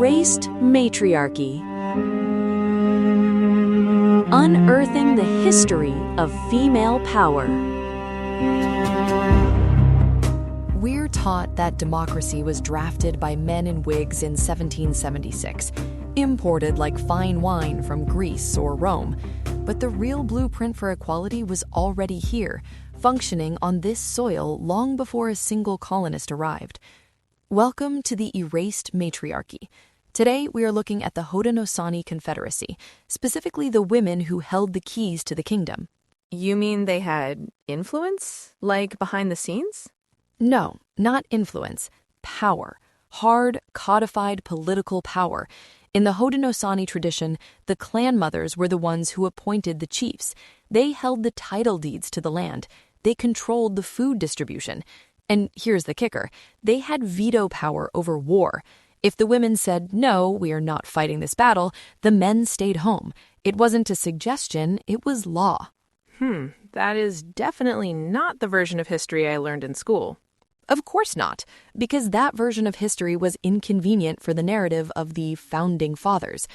Erased Matriarchy. Unearthing the history of female power. We're taught that democracy was drafted by men in wigs in 1776, imported like fine wine from Greece or Rome. But the real blueprint for equality was already here, functioning on this soil long before a single colonist arrived. Welcome to the Erased Matriarchy. Today, we are looking at the Haudenosaunee Confederacy, specifically the women who held the keys to the kingdom. You mean they had influence? Like behind the scenes? No, not influence. Power. Hard, codified political power. In the Haudenosaunee tradition, the Clan Mothers were the ones who appointed the chiefs. They held the title deeds to the land. They controlled the food distribution. And here's the kicker. They had veto power over war. If the women said, no, we are not fighting this battle, the men stayed home. It wasn't a suggestion, it was law. That is definitely not the version of history I learned in school. Of course not, because that version of history was inconvenient for the narrative of the Founding Fathers.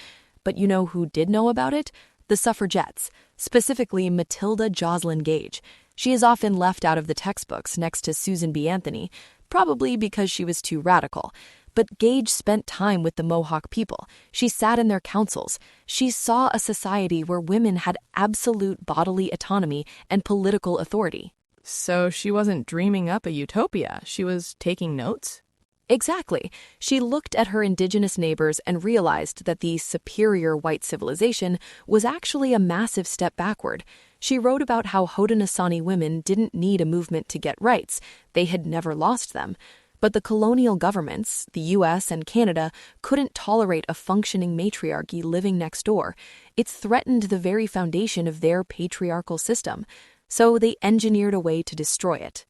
But you know who did know about it? The suffragettes, specifically Matilda Joslyn Gage. She is often left out of the textbooks next to Susan B. Anthony, probably because she was too radical. But Gage spent time with the Mohawk people. She sat in their councils. She saw a society where women had absolute bodily autonomy and political authority. So she wasn't dreaming up a utopia. She was taking notes? Exactly. She looked at her indigenous neighbors and realized that the superior white civilization was actually a massive step backward. She wrote about how Haudenosaunee women didn't need a movement to get rights. They had never lost them. But the colonial governments, the U.S. and Canada, couldn't tolerate a functioning matriarchy living next door. It threatened the very foundation of their patriarchal system. So they engineered a way to destroy it.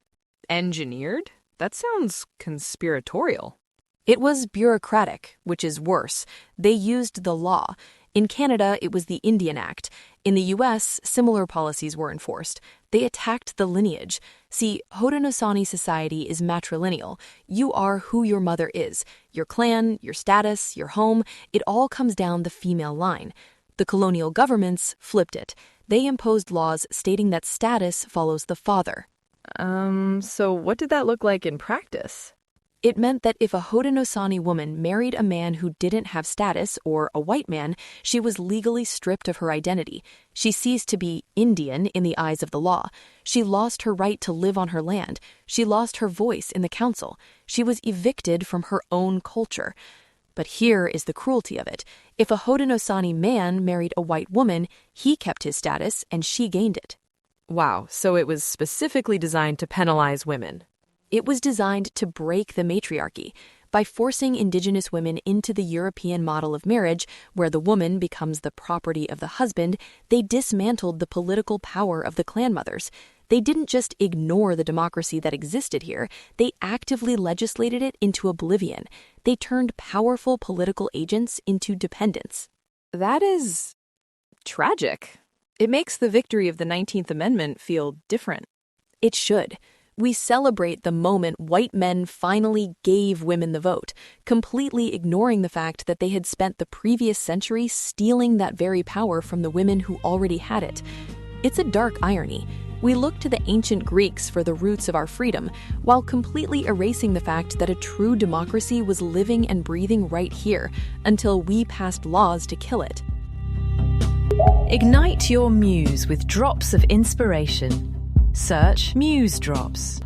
Engineered? That sounds conspiratorial. It was bureaucratic, which is worse. They used the law. In Canada, it was the Indian Act. In the U.S., similar policies were enforced. They attacked the lineage. See, Haudenosaunee society is matrilineal. You are who your mother is. Your clan, your status, your home, it all comes down the female line. The colonial governments flipped it. They imposed laws stating that status follows the father. So what did that look like in practice? It meant that if a Haudenosaunee woman married a man who didn't have status, or a white man, she was legally stripped of her identity. She ceased to be Indian in the eyes of the law. She lost her right to live on her land. She lost her voice in the council. She was evicted from her own culture. But here is the cruelty of it. If a Haudenosaunee man married a white woman, he kept his status and she gained it. Wow, so it was specifically designed to penalize women. It was designed to break the matriarchy. By forcing Indigenous women into the European model of marriage, where the woman becomes the property of the husband, they dismantled the political power of the Clan Mothers. They didn't just ignore the democracy that existed here, they actively legislated it into oblivion. They turned powerful political agents into dependents. That is tragic. It makes the victory of the 19th Amendment feel different. It should. We celebrate the moment white men finally gave women the vote, completely ignoring the fact that they had spent the previous century stealing that very power from the women who already had it. It's a dark irony. We look to the ancient Greeks for the roots of our freedom, while completely erasing the fact that a true democracy was living and breathing right here, until we passed laws to kill it. Ignite your muse with drops of inspiration. Search Musedrops.